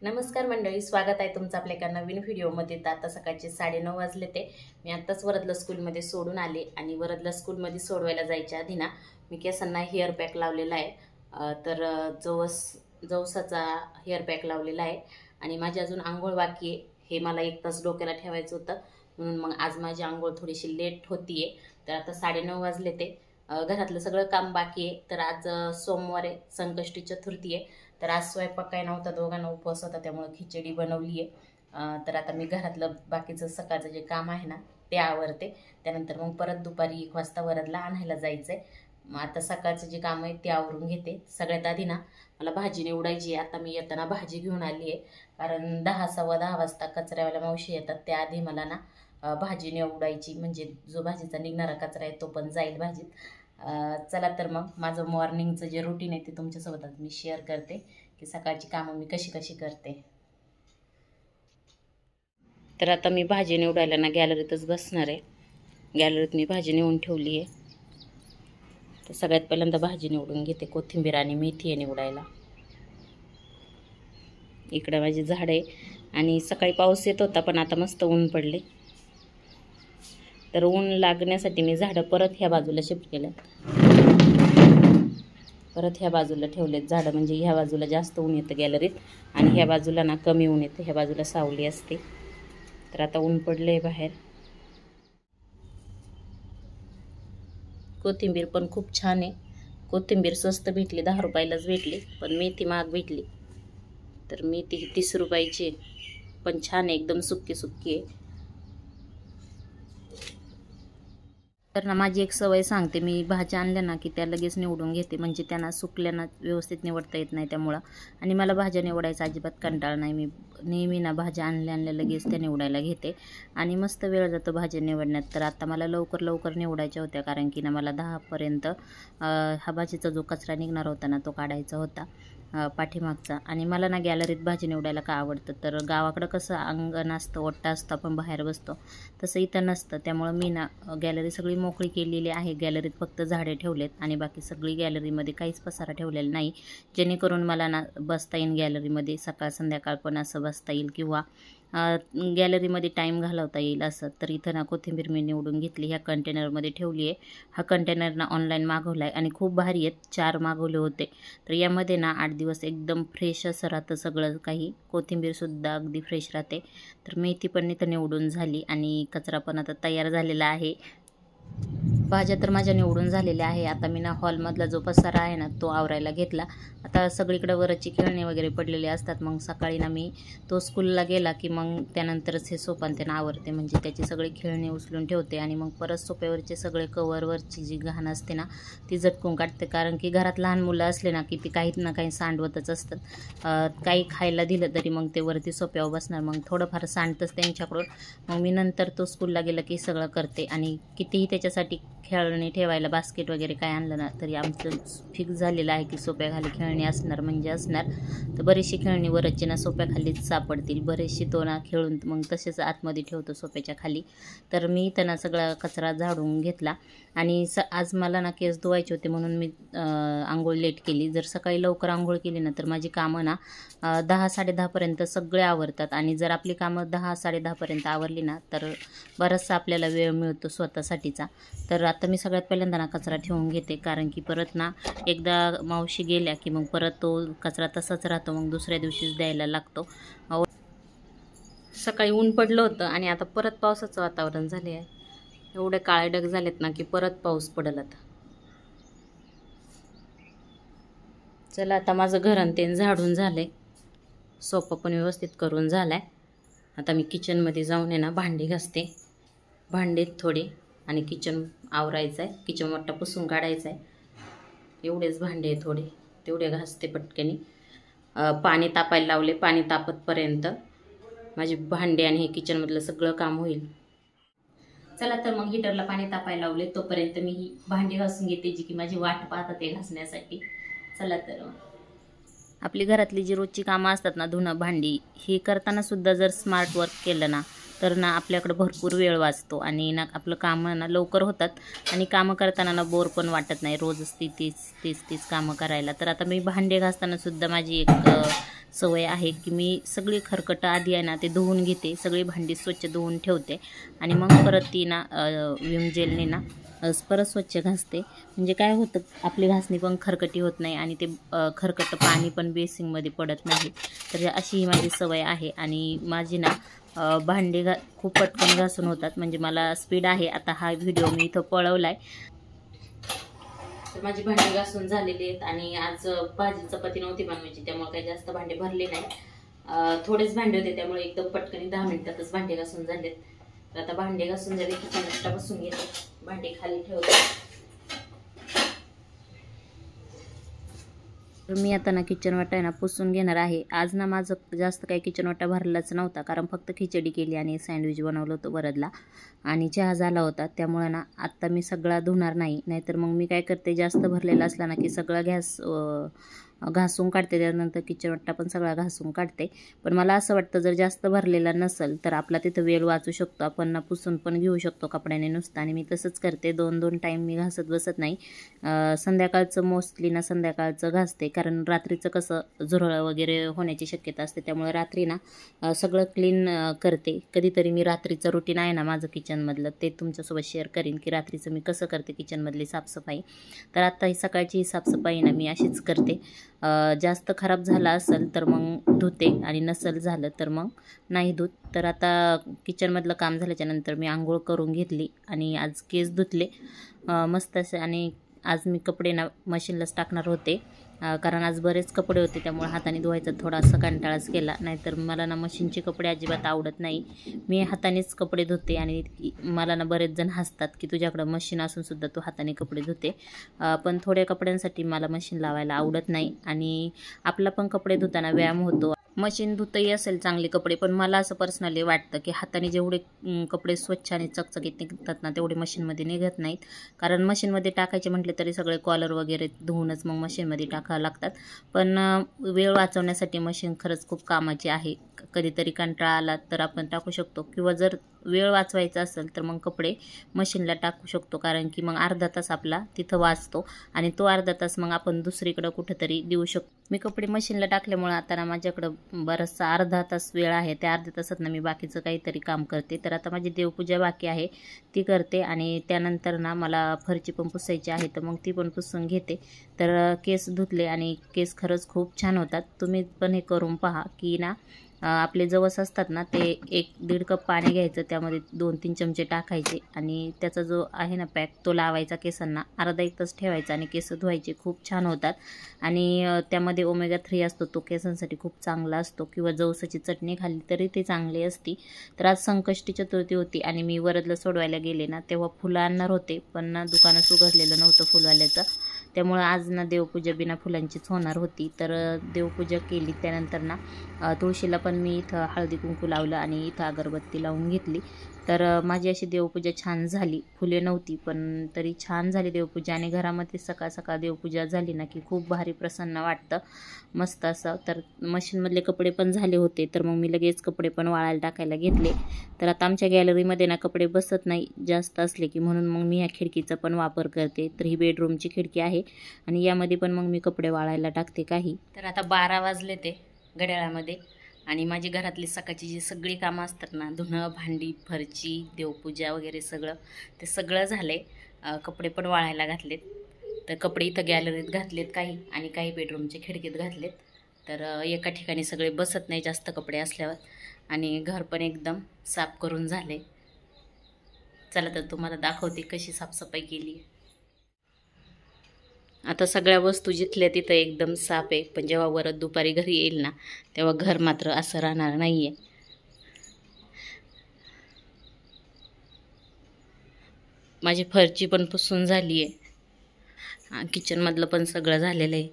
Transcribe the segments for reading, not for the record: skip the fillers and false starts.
नमस्कार मंडळी, स्वागत आहे तुमचं आपल्या एका नवीन व्हिडिओमध्ये। तर आता सकाळचे 9:30 वाजले ते मी आत्ताच वरदला स्कूलमध्ये सोडून आले आणि वरदला स्कूलमध्ये सोडवायला जायच्या आधी ना मी केसांना हेअर पॅक लावलेला आहे। तर जवसाचा हेअर पॅक लावलेला आहे आणि माझी अजून आंघोळ बाकी आहे। हे मला 1 तास डोक्याला ठेवायचं होतं म्हणून मग आज माझी आंघोळ थोडीशी लेट होतीये। तर आता 9:30 वाजले ते घरातलं सगळं काम बाकी आहे। तर आज सोमवार आहे, संकष्टी चतुर्थी आहे। तर आज स्वयंपाक काय नव्हता, दोघांना उपवास होता त्यामुळे खिचडी बनवली आहे। तर आता मी घरातलं बाकीचं सकाळचं जे काम आहे ना ते आवरते, त्यानंतर मग परत दुपारी 1 वाजता वरदला आणायला जायचं आहे। मग आता सकाळचं जे काम आहे ते आवरून घेते। सगळ्यात आधी ना मला भाजी निवडायची आहे। आता मी येताना भाजी घेऊन आली आहे, कारण 10 सव्वा 10 वाजता कचऱ्यावाल्या मावशी येतात, त्याआधी मला ना भाजी निवडायची, म्हणजे जो भाजीचा निघणारा कचरा आहे तो पण जाईल भाजीत। चला तर मग माझं मॉर्निंगचं जे रुटीन आहे ते तुमच्यासोबत आज मी शेअर करते की सकाळची कामं मी कशी कशी करते। तर आता मी भाजी निवडायला ना गॅलरीतच बसणार आहे। गॅलरीत मी भाजी निवडून ठेवली आहे। तर सगळ्यात पहिल्यांदा भाजी निवडून घेते। कोथिंबीर आणि मेथी आहे निवडायला। इकडे माझी झाड आहे आणि सकाळी पाऊस येत होता पण आता मस्त ऊन पडले। तर ऊन लागण्यासाठी मी झाडं परत ह्या बाजूला शिफ्ट केलं, परत ह्या बाजूला ठेवलेत झाडं, म्हणजे ह्या बाजूला जास्त ऊन येतं गॅलरीत आणि ह्या बाजूला ना कमी ऊन येतं, ह्या बाजूला सावली असते। तर आता ऊन पडले बाहेर। कोथिंबीर पण खूप छान आहे। कोथिंबीर स्वस्त भेटली, 10 रुपयालाच भेटली, पण मेथी महाग भेटली। तर मेथी 30 रुपयाची आहे, पण छान आहे, एकदम सुक्की सुक्की आहे। तर ना माझी एक सवय सांगते, मी भाज्या आणल्या ना की त्या लगेच निवडून घेते, म्हणजे त्यांना सुकल्याना व्यवस्थित निवडता येत नाही त्यामुळं। आणि मला भाज्या निवडायचा अजिबात कंटाळा नाही, मी नेहमी ना भाज्या आणल्या लगेच त्या निवडायला घेते आणि मस्त वेळ जातो भाज्या निवडण्यात। तर आता मला लवकर लवकर निवडायच्या होत्या, कारण की ना मला 10 पर्यंत हा भाजीचा जो कचरा निघणार होता ना तो काढायचा होता पाठीमागचा। आणि मला ना गॅलरीत भाजी निवडायला का आवडतं, तर गावाकडं कसं अंगण असतं, ओट्टा असतं, आपण बाहेर बसतो, तसं इथं नसतं। त्यामुळं मी ना गॅलरी सगळी मोकळी केलेली आहे। गॅलरीत फक्त झाडे ठेवलेत आणि बाकी सगळी गॅलरीमध्ये काहीच पसारा ठेवलेला नाही, जेणेकरून मला ना बसता येईल गॅलरीमध्ये, सकाळ संध्याकाळ पण असं बसता येईल किंवा गॅलरीमध्ये टाईम घालवता येईल असं। तर इथं ना कोथिंबीर मी निवडून घेतली, ह्या कंटेनरमध्ये ठेवली आहे। हा कंटेनर ना ऑनलाईन मागवला आहे आणि खूप भारी आहेत, 4 मागवले होते। तर यामध्ये ना 8 दिवस एकदम फ्रेश असं राहतं सगळं काही, कोथिंबीरसुद्धा अगदी फ्रेश राहते। तर मेथी पण इथं निवडून झाली आणि कचरा पण आता तयार झालेला आहे। भाज्या तर माझ्या निवडून झालेल्या आहे। आता मी ना हॉलमधला जो पसारा आहे ना तो आवरायला घेतला। आता सगळीकडे वरची खेळणी वगैरे पडलेली असतात, मग सकाळी ना मी तो स्कूलला गेला की मग त्यानंतरच हे सोपान त्यांना आवरते, म्हणजे त्याची सगळी खेळणी उचलून ठेवते आणि मग परत सोप्यावरचे सगळे कवरवरची जी घाण असते ना ती झटकून काढते, कारण की घरात लहान मुलं असले ना की ती काही ना काही सांडवतच असतात। काही खायला दिलं तरी मग ते वरती सोप्यावर बसणार, मग थोडंफार सांडतंच त्यांच्याकडून। मग मी नंतर तो स्कूलला गेला की सगळं करते आणि कितीही त्याच्यासाठी खेळणी ठेवायला बास्केट वगैरे काय आणलं ना तरी आमचं फिक्स झालेलं आहे की सोप्याखाली खेळणी असणार म्हणजे असणार। तर बरीचशी खेळणी वरची ना सोप्याखालीच सापडतील, बरेचशी तो ना खेळून मग तसेच आतमध्ये ठेवतो सोप्याच्या खाली। तर मी त्यांना सगळा कचरा झाडून घेतला आणि आज मला ना केस धुवायचे होते म्हणून मी आंघोळ लेट केली। जर सकाळी लवकर आंघोळ केली ना तर माझी कामं ना 10 साडे 10 पर्यंत सगळे आवरतात आणि जर आपली कामं 10 साडे 10 पर्यंत आवरली ना तर बराचसा आपल्याला वेळ मिळतो स्वतःसाठीचा। तर आता मी सगळ्यात पहिल्यांदा ना कचरा ठेवून घेते, कारण की परत ना एकदा मावशी गेल्या की मग परत तो कचरा तसाच राहतो, मग दुसऱ्या दिवशीच द्यायला लागतो। सकाळी ऊन पडलं होतं आणि आता परत पावसाचं वातावरण झाले आहे, एवढे काळे ढग झालेत ना की परत पाऊस पडेल आता। चला आता माझं घर आणि ते झाडून झाले, सोफा पण व्यवस्थित करून झालाय। आता मी किचनमध्ये जाऊन आहे ना भांडी घासते, भांडे थोडे आणि किचन आवरायचं आहे, किचन मोठा पुसून काढायचा आहे। एवढेच भांडे आहे थोडे, तेवढे घासते पटकनी। पाणी तापायला लावले, पाणी तापतपर्यंत माझी भांडे आणि हे किचनमधलं सगळं काम होईल। चला तर मग हीटरला पाणी तापायला लावले, तोपर्यंत मी ही भांडी घासून घेते जी की माझी वाट पाहतात ते घासण्यासाठी। चला तर आपली घरातली जी रोजची कामं असतात ना, धुणं भांडी, हे करताना सुद्धा जर स्मार्ट वर्क केलं ना तर ना आपल्याकडं भरपूर वेळ वाचतो आणि ना आपलं कामं ना लवकर होतात आणि कामं करताना ना बोर पण वाटत नाही, रोजच तीच कामं करायला. तर आता मी भांडे घासताना सुद्धा माझी एक सवय आहे की मी सगळी खरकटं आधी आहे ना ते धुवून घेते, सगळी भांडी स्वच्छ धुवून ठेवते आणि मग परत ती ना विम जेलने ना परत स्वच्छ घासते. म्हणजे काय होतं, आपली घासणी पण खरकटी होत नाही आणि ते खरकटं पाणी पण बेसिंगमध्ये पडत नाही. तर अशी ही माझी सवय आहे आणि माझी ना भांडे खूप पटकन घासून होतात, म्हणजे मला स्पीड आहे. आता हा व्हिडिओ मी इथं पळवलाय. तर माझी भांडी घासून झालेली आहेत आणि आज भाजी चपाती नव्हती बनवायची, त्यामुळे काही जास्त भांडे भरले नाही. थोडेच भांडे होते, त्यामुळे एकदम पटकन 10 मिनिटातच भांडे घासून झालेत. तर आता भांडे घासून झाले की किचन बसून घेते, भांडे खाली ठेवते. तर मी आता ना किचन वाटा आहे ना पुसून घेणार आहे. आज ना माझं जास्त काही किचन वाटा भरलाच नव्हता, कारण फक्त खिचडी केली आणि सँडविच बनवलं होतं वरदला आणि चहा झाला होता. त्यामुळे ना आत्ता मी सगळा धुणार नाही, नाहीतर मग मी काय करते, जास्त भरलेला असला ना की सगळा गॅस घासून काढते, त्यानंतर किचन वाटा पण सगळा घासून काढते. पण मला असं वाटतं, जर जास्त भरलेला नसेल तर आपला तिथं वेळ वाचू शकतो, आपण ना पुसून पण घेऊ शकतो कपड्याने नुसतं. आणि मी तसंच करते, 2-2 टाईम मी घासत बसत नाही. संध्याकाळचं मोस्टली ना संध्याकाळचं घासते, कारण रात्रीचं कसं झुरळ वगैरे होण्याची शक्यता असते, त्यामुळे रात्री ना सगळं क्लीन करते. कधीतरी मी रात्रीचं रुटीन आहे ना माझं किचनमधलं, ते तुमच्यासोबत शेअर करीन की रात्रीचं मी कसं करते किचनमधली साफसफाई. तर आता ही सकाळची साफसफाई ना मी अशीच करते. जास्त खराब झाला असेल तर मग धुते आणि नसेल झालं तर मग नाही धुत. तर आता किचनमधलं काम झाल्याच्या नंतर मी आंघोळ करून घेतली आणि आज केस धुतले मस्त असे. आणि आज मी कपडे ना मशीनलाच टाकणार होते, कारण आज बरेच कपडे होते, त्यामुळे हाताने धुवायचा थोडासा कंटाळाच केला. नाहीतर मला ना मशीनचे कपडे अजिबात आवडत नाही, मी हातानेच कपडे धुते. आणि मला ना बरेच जण हसतात की तुझ्याकडं मशीन असून सुद्धा तू हाताने कपडे धुते. पण थोड्या कपड्यांसाठी मला मशीन लावायला आवडत नाही आणि आपला पण कपडे धुताना व्यायाम होतो. मशीन धुतही असेल चांगले कपडे, पण मला असं पर्सनली वाटतं की हाताने जेवढे कपडे स्वच्छ आणि चकचकीत निघतात ना तेवढे मशीनमध्ये निघत नाहीत. कारण मशीनमध्ये टाकायचे म्हटले तरी सगळे कॉलर वगैरे धुवूनच मग मशीनमध्ये टाकावं लागतात. पण वेळ वाचवण्यासाठी मशीन खरंच खूप कामाची आहे. कधीतरी कंटाळा आला तर आपण टाकू शकतो, किंवा जर वेळ वाचवायचा असेल तर मग कपडे मशीनला टाकू शकतो, कारण की मग अर्धा तास आपला तिथं वाचतो आणि तो अर्धा तास मग आपण दुसरीकडं कुठेतरी देऊ शकतो. मी कपडे मशीनला टाकल्यामुळे आता ना माझ्याकडं बराचसा अर्धा तास वेळ आहे. त्या अर्ध्या तासात ना मी बाकीचं काहीतरी काम करते. तर आता माझी देवपूजा बाकी आहे ती करते आणि त्यानंतर ना मला फरची पण पुसायची आहे, तर मग ती पण पुसून घेते. तर केस धुतले आणि केस खरंच खूप छान होतात. तुम्ही पण हे करून पहा की ना आपले जवस असतात ना ते 1-1.5 कप पाणी घ्यायचं, त्यामध्ये 2-3 चमचे टाकायचे आणि त्याचा जो आहे ना पॅक तो लावायचा केसांना, अर्धा 1 तास ठेवायचा आणि केस धुवायचे. खूप छान होतात आणि त्यामध्ये ओमेगा 3 असतो, तो केसांसाठी खूप चांगला असतो. किंवा जवसाची चटणी खाल्ली तरी ते चांगली असती. तर आज संकष्टी चतुर्थी होती आणि मी वरदला सोडवायला गेले ना तेव्हा फुलं आणणार होते, पण ना दुकानच उघडलेलं नव्हतं फुलवाल्याचं, त्यामुळं आज ना देवपूजा बिना फुलांचीच होणार होती. तर देवपूजा केली. त्यानंतर ना तुळशीला पण मी इथं हळदी कुंकू लावलं आणि इथं अगरबत्ती लावून घेतली. तर माझी अशी देवपूजा छान झाली. फुले नव्हती पण तरी छान झाली देवपूजा. आणि घरामध्ये सकाळ सकाळ देवपूजा झाली ना की खूप भारी प्रसन्न वाटतं, मस्त असं. तर मशीनमधले कपडे पण झाले होते, तर मग मी लगेच कपडे पण वाळायला टाकायला घेतले. तर आता आमच्या गॅलरीमध्ये ना कपडे बसत नाही जास्त असले की, म्हणून मग मी ह्या खिडकीचा पण वापर करते. तर ही बेडरूमची खिडकी आहे आणि यामध्ये पण मग मी कपडे वाळायला टाकते काही. तर आता 12 वाजले ते घड्याळामध्ये आणि माझी घरातली सकाळची जी सगळी कामं असतात ना, धुणं, भांडी, फरची, देवपूजा वगैरे सगळं ते सगळं झाले. कपडे पण वाळायला घातलेत. तर कपडे इथं गॅलरीत घातलेत काही आणि काही बेडरूमच्या खिडकीत घातलेत. तर एका ठिकाणी सगळे बसत नाही जास्त कपडे असल्यावर. आणि घर पण एकदम साफ करून झाले. चला तर तुम्हाला दाखवते कशी साफसफाई केली. आता सगळ्या वस्तू जिथल्या तिथं एकदम साफ आहे, पण जेव्हा वरद दुपारी घरी येईल ना तेव्हा घर मात्र असं राहणार नाही आहे. माझी फरची पण पुसून झाली आहे, किचनमधलं पण सगळं झालेलं आहे.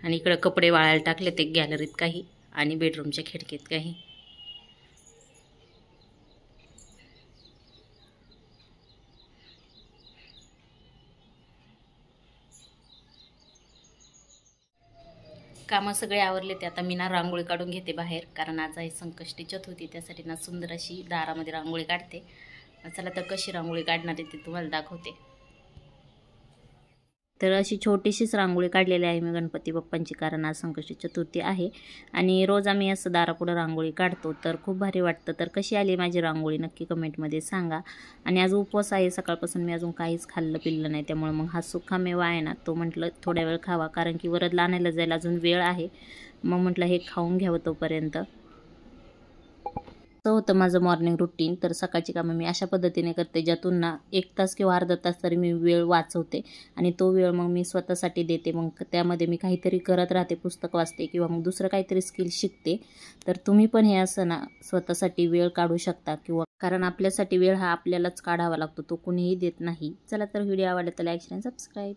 आणि इकडं कपडे वाळायला टाकले ते गॅलरीत काही आणि बेडरूमच्या खिडकीत काही. कामं सगळे आवरले ते आता मी ना रांगोळी काढून घेते बाहेर, कारण आज आहे संकष्टी चतुर्थी, त्यासाठी ना सुंदर अशी दारामध्ये रांगोळी काढते. चला तर कशी रांगोळी काढणार आहे ते तुम्हाला दाखवते. तर अशी छोटीशीच रांगोळी काढलेली आहे मी गणपती बाप्पांची, कारण आज संकष्टी चतुर्थी आहे आणि रोज आम्ही असं दारापुढं रांगोळी काढतो, तर खूप भारी वाटतं. तर कशी आली माझी रांगोळी नक्की कमेंटमध्ये सांगा. आणि आज उपवास आहे, सकाळपासून मी अजून काहीच खाल्लं पिल्लं नाही, त्यामुळे मग हा सुका मेवा आहे ना, तो म्हटलं थोड्या वेळ खावा, कारण की वरदला आणायला जायला अजून वेळ आहे. मग म्हटलं हे खाऊन घ्यावं तोपर्यंत. असं होतं माझं मॉर्निंग रुटीन. तर सकाळची कामं मी अशा पद्धतीने करते, ज्यातून ना 1 तास किंवा अर्धा तास तरी मी वेळ वाचवते आणि तो वेळ मग मी स्वतःसाठी देते. मग त्यामध्ये मी काहीतरी करत राहते, पुस्तक वाचते किंवा मग दुसरं काहीतरी स्किल शिकते. तर तुम्ही पण हे असं ना स्वतःसाठी वेळ काढू शकता, किंवा कारण आपल्यासाठी वेळ हा आपल्यालाच काढावा लागतो, तो कुणीही देत नाही. चला तर व्हिडिओ आवडला तर लाईक शेअर आणि सबस्क्राईब.